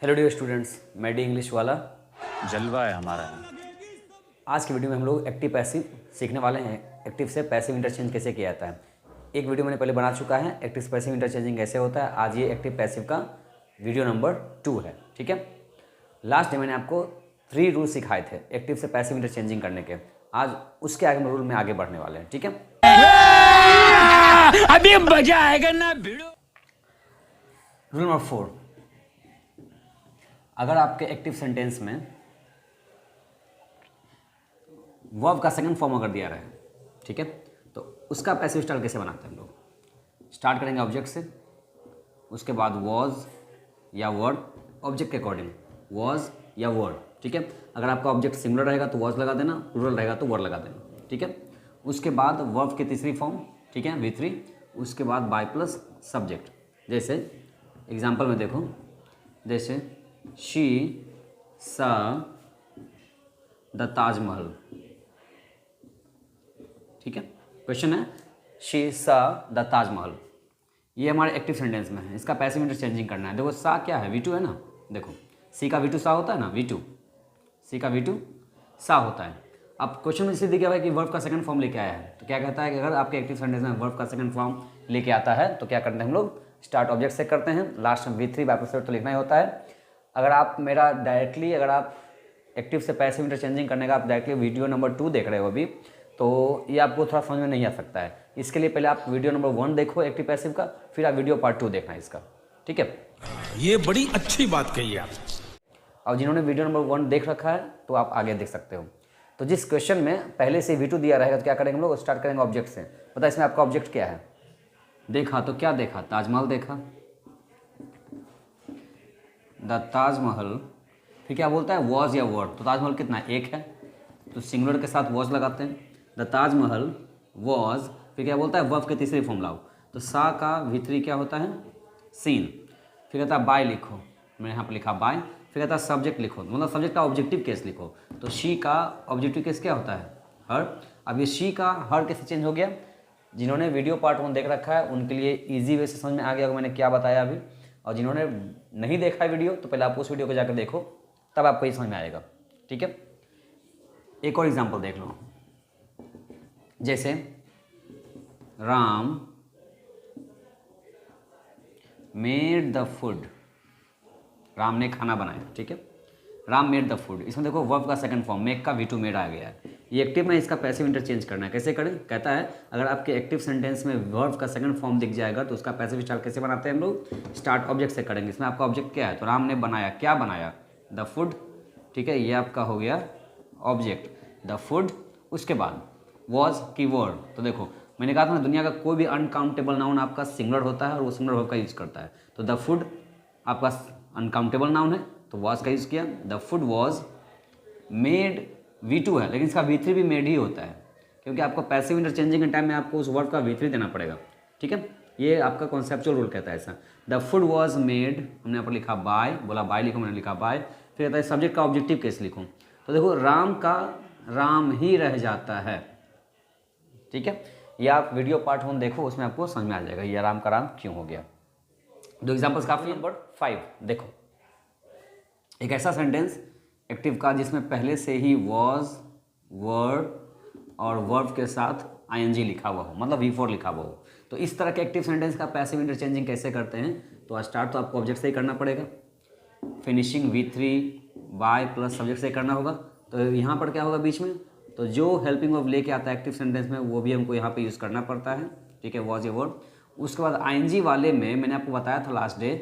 Hello dear students, मैं D English वाला। जलवा है हमारा। आज की वीडियो में हम लोग एक्टिव पैसिव सीखने वाले हैं। एक्टिव से पैसिव इंटरचेंज कैसे किया जाता है। एक वीडियो मैंने पहले बना चुका है, एक्टिव से पैसिव इंटरचेंजिंग कैसे होता है। आज ये एक्टिव पैसिव का वीडियो नंबर 2 है। ठीक है, लास्ट डे मैंने आपको 3 रूल सिखाए थे एक्टिव से पैसिव इंटरचेंजिंग करने के। आज उसके आगे रूल में आगे बढ़ने वाले हैं। ठीक है, अभी मजा आएगा ना भिड़ो। रूल नंबर 4, अगर आपके एक्टिव सेंटेंस में वर्ब का सेकंड फॉर्म अगर दिया रहा है, ठीक है, तो उसका पैसिव स्टाइल कैसे बनाते हैं हम लोग। स्टार्ट करेंगे ऑब्जेक्ट से, उसके बाद वॉज या वर्ड, ऑब्जेक्ट के अकॉर्डिंग वॉज या वर्ड। ठीक है, अगर आपका ऑब्जेक्ट सिंगुलर रहेगा तो वॉज लगा देना, प्लूरल रहेगा तो वर्ड लगा देना। ठीक है, उसके बाद वर्ब की तीसरी फॉर्म, ठीक है, V3, उसके बाद बाय प्लस सब्जेक्ट। जैसे एग्जाम्पल में देखो, जैसे शी सा द ताजमहल। ठीक है, क्वेश्चन है शी सा द ताजमहल, ये हमारे एक्टिव सेंटेंस में है। इसका पैसिव इंटरचेंजिंग करना है। देखो सा क्या है, V2 है ना। देखो सी का V2 सा होता है ना, V2 सी का V2 सा होता है। अब क्वेश्चन में इसलिए दिया हुआ है कि वर्ब का सेकंड फॉर्म लेके आया है, तो क्या कहता है कि अगर आपके एक्टिव सेंटेंस में वर्ब का सेकंड फॉर्म लेके आता है तो क्या करते हैं हम लोग, स्टार्ट ऑब्जेक्ट से करते हैं, लास्ट में V3 बाय प्लस तो लिखना ही होता है। अगर आप मेरा डायरेक्टली, अगर आप एक्टिव से पैसिव इंटरचेंजिंग करने का आप डायरेक्टली वीडियो नंबर 2 देख रहे हो अभी, तो ये आपको थोड़ा समझ में नहीं आ सकता है। इसके लिए पहले आप वीडियो नंबर 1 देखो एक्टिव पैसिव का, फिर आप वीडियो पार्ट 2 देखना है इसका। ठीक है, ये बड़ी अच्छी बात कही आप। और जिन्होंने वीडियो नंबर 1 देख रखा है तो आप आगे देख सकते हो। तो जिस क्वेश्चन में पहले से V2 दिया रहेगा तो क्या करेंगे हम लोग, स्टार्ट करेंगे ऑब्जेक्ट से। पता है इसमें आपका ऑब्जेक्ट क्या है। देखा तो क्या देखा, ताजमहल देखा, द ताजमहल। फिर क्या बोलता है, वॉज या वर्ड। तो ताजमहल कितना है, एक है, तो सिंगुलर के साथ वॉज लगाते हैं। द ताजमहल वॉज, फिर क्या बोलता है, वर्ब के तीसरी फॉर्म लाओ, तो सा का V3 क्या होता है, सीन। फिर कहता है बाय लिखो, मैंने यहाँ पर लिखा बाय। फिर कहता है सब्जेक्ट लिखो, मतलब सब्जेक्ट का ऑब्जेक्टिव केस लिखो। तो शी का ऑब्जेक्टिव केस क्या होता है, हर। अब ये शी का हर कैसे चेंज हो गया। जिन्होंने वीडियो पार्ट 1 देख रखा है उनके लिए ईजी वे से समझ में आ गया मैंने क्या बताया अभी। और जिन्होंने नहीं देखा है वीडियो, तो पहले आप उस वीडियो को जाकर देखो, तब आपको ये समझ में आएगा। ठीक है, एक और एग्जांपल देख लो। जैसे Ram made the food, Ram ने खाना बनाया। ठीक है, राम मेड द फूड, इसमें देखो वर्ब का सेकंड फॉर्म मेक का V2 मेड आ गया है। ये एक्टिव में इसका पैसिव इंटरचेंज करना है। कैसे करें, कहता है अगर आपके एक्टिव सेंटेंस में वर्ब का सेकंड फॉर्म दिख जाएगा तो उसका पैसिव स्टाइल कैसे बनाते हैं हम लोग, स्टार्ट ऑब्जेक्ट से करेंगे। इसमें आपका ऑब्जेक्ट क्या है, तो राम ने बनाया, क्या बनाया, द फूड। ठीक है, ये आपका हो गया ऑब्जेक्ट, द फूड। उसके बाद वॉज की वर्ड। तो देखो मैंने कहा था ना, दुनिया का कोई भी अनकाउंटेबल नाउन आपका सिंगुलर होता है और वो सिंगुलर वर्ब का यूज़ करता है। तो द फूड आपका अनकाउंटेबल नाउन है, तो वॉज का यूज़ किया। The food was made, V2 है, लेकिन इसका V3 भी मेड ही होता है, क्योंकि आपको पैसिव इंटरचेंजिंग के टाइम में आपको उस वर्ड का V3 देना पड़ेगा। ठीक है, ये आपका कॉन्सेप्चुअल रूल कहता है ऐसा। द फूड वॉज मेड, हमने यहाँ पर लिखा बाय, बोला बाय लिखो, मैंने लिखा बाय। फिर कहता है सब्जेक्ट का ऑब्जेक्टिव केस लिखो, तो देखो राम का राम ही रह जाता है। ठीक है, या आप वीडियो पार्ट 1 देखो, उसमें आपको समझ में आ जाएगा ये राम का राम क्यों हो गया। दो एग्जाम्पल्स काफ़ी। नंबर 5 देखो, एक ऐसा सेंटेंस एक्टिव का जिसमें पहले से ही वॉज, वर्ड और वर्ब के साथ ING लिखा हुआ हो, मतलब V4 लिखा हुआ हो। तो इस तरह के एक्टिव सेंटेंस का पैसिव इंटरचेंजिंग कैसे करते हैं, तो स्टार्ट तो आपको ऑब्जेक्ट से ही करना पड़ेगा, finishing V3 bye plus subject से करना होगा। तो यहाँ पर क्या होगा बीच में, तो जो हेल्पिंग वर्ब लेके आता है एक्टिव सेंटेंस में वो भी हमको यहाँ पे यूज़ करना पड़ता है। ठीक है, वॉज ए वर्ड। उसके बाद ING वाले में मैंने आपको बताया था लास्ट डे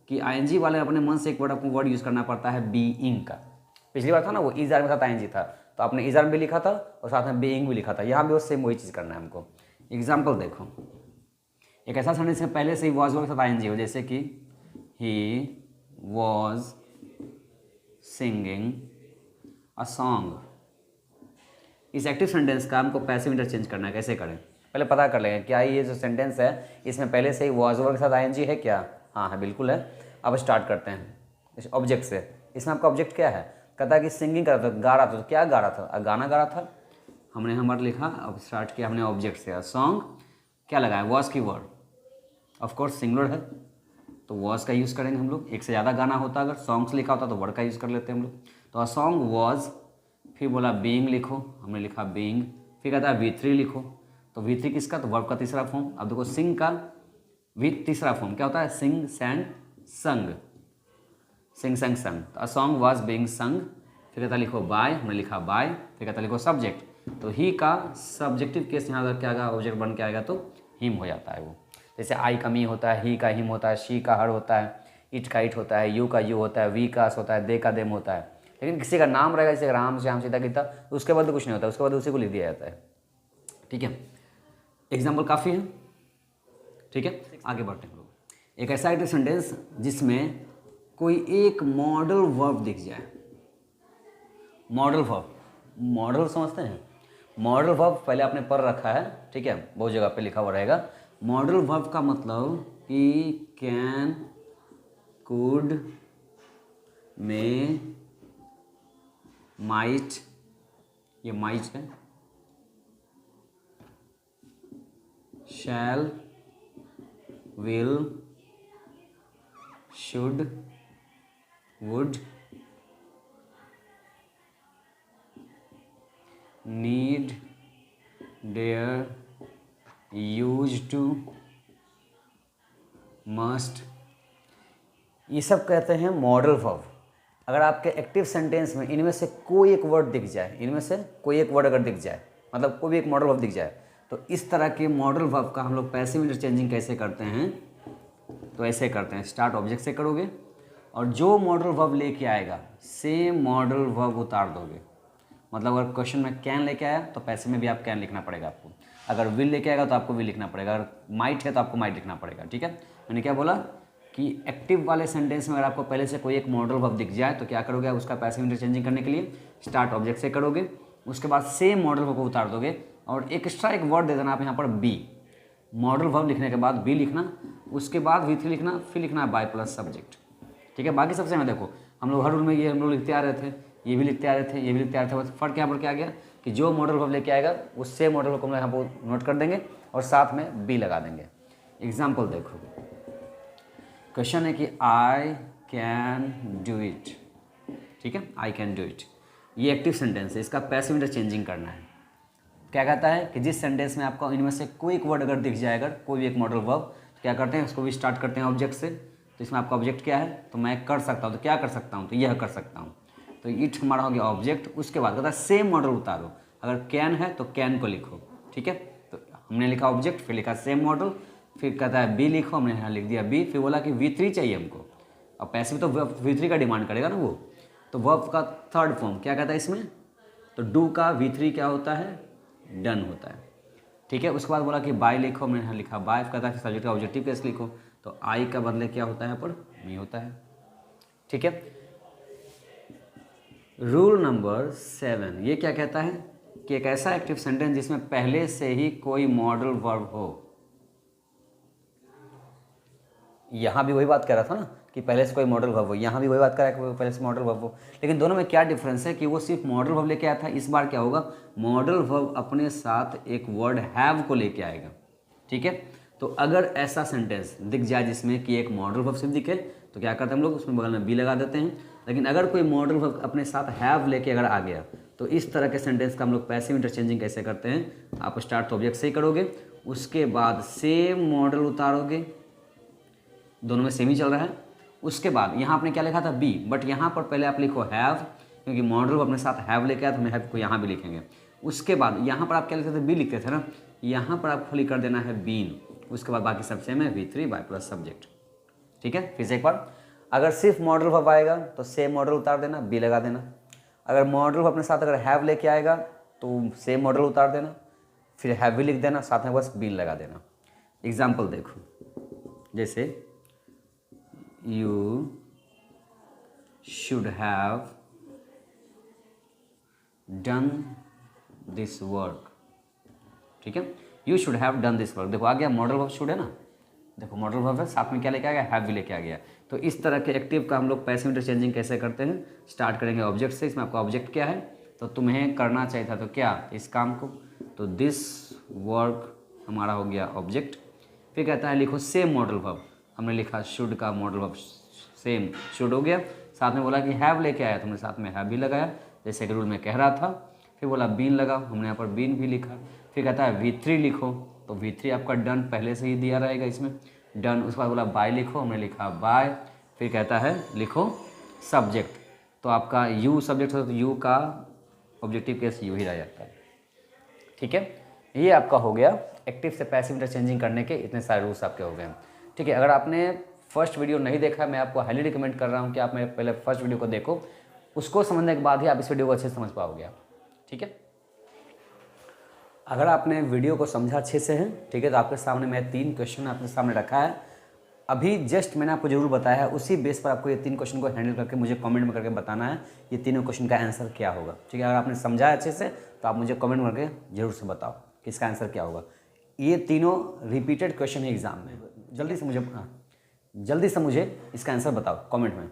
कि ING वाले अपने मन से एक वर्ड आपको वर्ड यूज़ करना पड़ता है, बीइंग का। पिछली बार था ना वो इज़ आर के साथ ING था, तो आपने इज़ आर भी लिखा था और साथ में बीइंग भी लिखा था। यहाँ भी वो सेम वही चीज़ करना है हमको। एग्जाम्पल देखो, एक ऐसा सेंटेंस है पहले से ही वॉज वर्ड के साथ ING हो, जैसे कि he was singing a song. इस एक्टिव सेंटेंस का हमको पैसिव इंटरचेंज करना है। कैसे करें, पहले पता कर लेंगे क्या ये जो सेंटेंस है इसमें पहले से ही वॉज वर्ड के साथ ING है क्या। हाँ है, बिल्कुल है। अब स्टार्ट करते हैं इस ऑब्जेक्ट से। इसमें आपका ऑब्जेक्ट क्या है, कहता है कि सिंगिंग कर रहा था, गा रहा था, तो क्या गा रहा था, गाना गा रहा था। हमने हमारा लिखा, अब स्टार्ट किया हमने ऑब्जेक्ट से, सॉन्ग क्या लगाया, वॉज की वर्ड, ऑफ कोर्स सिंगुलर है, तो वॉज का यूज़ करेंगे हम लोग। एक से ज़्यादा गाना होता अगर सॉन्ग्स लिखा होता तो वर्ड का यूज़ कर लेते हैं हम लोग। तो अ सॉन्ग वॉज, फिर बोला बीइंग लिखो, हमने लिखा बीइंग। फिर कहता है V3 लिखो, तो V3 किसका, तो वर्ब का तीसरा फॉर्म। अब देखो सिंग का तीसरा फॉर्म क्या होता है, सिंग सैंग संग, सिंग संग संग। तो अ सॉन्ग वॉज बीइंग संग, फिर कहता लिखो बाय, हमने लिखा बाय। फिर कहता लिखो सब्जेक्ट, तो ही का सब्जेक्टिव केस यहाँ अगर क्या आएगा, ऑब्जेक्ट बन के आएगा तो हिम हो जाता है वो। जैसे आई का मी होता है, ही का हिम होता है, शी का हर होता है, इट का इट होता है, यू का यू होता है, वी का अस होता है, दे का देम होता है। लेकिन किसी का नाम रहेगा जैसे राम श्याम सीता गीता, तो उसके बाद तो कुछ नहीं होता, उसके बाद उसी को लिख दिया जाता है। ठीक है, एग्जाम्पल काफ़ी है। ठीक है, आगे बढ़ते हैं हम लोग। एक ऐसा एक सेंटेंस जिसमें कोई एक मॉडल वर्ब दिख जाए। मॉडल वर्ब, मॉडल समझते हैं, मॉडल वर्ब पहले आपने पढ़ रखा है, ठीक है, बहुत जगह पे लिखा हुआ रहेगा। मॉडल वर्ब का मतलब कि कैन, कुड, मे, माइट, ये माइट है, shall, will, should, would, need, dare, use to, must, ये सब कहते हैं मॉडल वर्ब। अगर आपके एक्टिव सेंटेंस में इनमें से कोई एक वर्ड दिख जाए, इनमें से कोई एक वर्ड अगर दिख जाए, मतलब कोई भी एक मॉडल वर्ब दिख जाए, तो इस तरह के मॉडल वर्ब का हम लोग पैसिव इंटरचेंजिंग कैसे करते हैं, तो ऐसे करते हैं। स्टार्ट ऑब्जेक्ट से करोगे और जो मॉडल वर्ब लेके आएगा सेम मॉडल वर्ब उतार दोगे। मतलब अगर क्वेश्चन में कैन लेके आया तो पैसिव में भी आप कैन लिखना पड़ेगा आपको। अगर विल लेके आएगा तो आपको विल लिखना पड़ेगा। अगर माइट है तो आपको माइट लिखना पड़ेगा। ठीक है, मैंने क्या बोला कि एक्टिव वाले सेंटेंस में अगर आपको पहले से कोई एक मॉडल वर्ब दिख जाए तो क्या करोगे, उसका पैसिव इंटरचेंजिंग करने के लिए स्टार्ट ऑब्जेक्ट से करोगे, उसके बाद सेम मॉडल वर्ब को उतार दोगे और एक्स्ट्रा एक वर्ड दे देना आप यहाँ पर बी। मॉडल वर्ब लिखने के बाद बी लिखना, उसके बाद V3 लिखना, फिर लिखना बाय प्लस सब्जेक्ट। ठीक है, बाकी सबसे में देखो हम लोग हर रूल में ये हम लोग लिखते आ रहे थे, ये भी लिखते आ रहे थे, ये भी लिखते आ रहे थे। बस फर्क यहाँ पर क्या आ गया कि जो मॉडल वर्ब लेके आएगा उससे मॉडल वर्ब को हम यहाँ पर नोट कर देंगे और साथ में बी लगा देंगे। एग्जाम्पल देखो, क्वेश्चन है कि आई कैन डू इट। ठीक है, आई कैन डू इट, ये एक्टिव सेंटेंस है, इसका पैसिव इंटरचेंजिंग करना है। क्या कहता है कि जिस सेंटेंस में आपको इनमें से कोई एक वर्ड अगर दिख जाए, अगर कोई भी एक मॉडल वर्ब, तो क्या करते हैं उसको भी स्टार्ट करते हैं ऑब्जेक्ट से। तो इसमें आपका ऑब्जेक्ट क्या है, तो मैं कर सकता हूँ, तो क्या कर सकता हूँ, तो यह कर सकता हूँ। तो इट हमारा हो गया ऑब्जेक्ट। उसके बाद कहता है सेम मॉडल उतारो, अगर कैन है तो कैन को लिखो। ठीक है, तो हमने लिखा ऑब्जेक्ट, फिर लिखा सेम मॉडल, फिर कहता है बी लिखो, हमने यहाँ लिख दिया बी। फिर बोला कि V3 चाहिए हमको, अब पैसिव तो V3 का डिमांड करेगा ना वो। तो वर्ब का थर्ड फॉर्म क्या कहता है इसमें, तो डू का V3 क्या होता है, डन होता है। ठीक है, उसके बाद बोला कि बाय लिखो, मैंने यहाँ लिखा बाय। कहता है सब्जेक्ट का ऑब्जेक्टिव केस लिखो, तो आई का बदले क्या होता है यहाँ पर, मी होता है। ठीक है, रूल नंबर 7 ये क्या कहता है कि एक ऐसा एक्टिव सेंटेंस जिसमें पहले से ही कोई मॉडल वर्ब हो। यहाँ भी वही बात कर रहा था ना कि पहले से कोई मॉडल वर्ब हो, यहाँ भी वही बात कर रहा है कि पहले से मॉडल वर्ब हो। लेकिन दोनों में क्या डिफरेंस है कि वो सिर्फ मॉडल वर्ब लेके आया था, इस बार क्या होगा, मॉडल वर्ब अपने साथ एक वर्ड हैव को लेके आएगा। ठीक है, तो अगर ऐसा सेंटेंस दिख जाए जिसमें कि एक मॉडल वर्ब सिर्फ दिखे तो क्या करते हैं हम लोग, उसमें बगल में बी लगा देते हैं। लेकिन अगर कोई मॉडल वर्ब अपने साथ हैव लेके अगर आ गया तो इस तरह के सेंटेंस का हम लोग पैसिव इंटरचेंजिंग कैसे करते हैं, आप स्टार्ट ऑब्जेक्ट से ही करोगे, उसके बाद सेम मॉडल उतारोगे, दोनों में सेम ही चल रहा है। उसके बाद यहाँ आपने क्या लिखा था बी, बट यहाँ पर पहले आप लिखो हैव, क्योंकि मॉडल अपने साथ हैव लेके आया तो हम हैव को यहाँ भी लिखेंगे। उसके बाद यहाँ पर आप क्या लिखते थे, बी लिखते थे ना, यहाँ पर आप खाली कर देना है बीन। उसके बाद बाकी सब सेम है, V3 बाय प्लस सब्जेक्ट। ठीक है, फिर से एक बार, अगर सिर्फ मॉडल वर्ब आएगा तो सेम मॉडल उतार देना, बी लगा देना। अगर मॉडल वर्ब अपने साथ अगर हैव लेके आएगा तो सेम मॉडल उतार देना, फिर हैव भी लिख देना, साथ में बस बीन लगा देना। एग्जाम्पल देखो, जैसे you should have done this work। ठीक है, you should have done this work। देखो आ गया मॉडल वर्ब शुड है ना, देखो मॉडल वर्ब है, साथ में क्या लेके आ गया, हैव भी लेके आ गया। तो इस तरह के एक्टिव का हम लोग पैसिव इंटरचेंजिंग कैसे करते हैं, स्टार्ट करेंगे ऑब्जेक्ट से। इसमें आपका ऑब्जेक्ट क्या है, तो तुम्हें करना चाहिए था तो क्या, इस काम को, तो दिस वर्क हमारा हो गया ऑब्जेक्ट। फिर कहता है लिखो सेम मॉडल वर्ब, हमने लिखा शुड का मॉडल वर्ब सेम शुड हो गया। साथ में बोला कि हैव लेके आया तो हमने साथ में हैव भी लगाया जैसे कि रूल में कह रहा था। फिर बोला बीन लगा, हमने यहाँ पर बीन भी लिखा। फिर कहता है V3 लिखो, तो V3 आपका डन पहले से ही दिया रहेगा इसमें, डन। उसके बाद बोला बाय लिखो, हमने लिखा बाय। फिर कहता है लिखो सब्जेक्ट, तो आपका यू सब्जेक्ट हो तो यू का ऑब्जेक्टिव केस यू ही रह जाता है। ठीक है, ये आपका हो गया एक्टिव से पैसिव इंटरचेंजिंग करने के इतने सारे रूल्स आपके हो गए। ठीक है, अगर आपने फर्स्ट वीडियो नहीं देखा, मैं आपको हाईली रिकमेंड कर रहा हूँ कि आप मेरे पहले फर्स्ट वीडियो को देखो, उसको समझने के बाद ही आप इस वीडियो को अच्छे से समझ पाओगे। ठीक है, अगर आपने वीडियो को समझा अच्छे से है, ठीक है, तो आपके सामने मैं 3 क्वेश्चन आपके सामने रखा है। अभी जस्ट मैंने आपको जरूर बताया है, उसी बेस पर आपको ये 3 क्वेश्चन को हैंडल करके मुझे कमेंट में करके बताना है ये तीनों क्वेश्चन का आंसर क्या होगा। ठीक है, अगर आपने समझा अच्छे से तो आप मुझे कमेंट करके जरूर से बताओ कि इसका आंसर क्या होगा। ये तीनों रिपीटेड क्वेश्चन है एग्जाम में। जल्दी से मुझे इसका आंसर बताओ कमेंट में।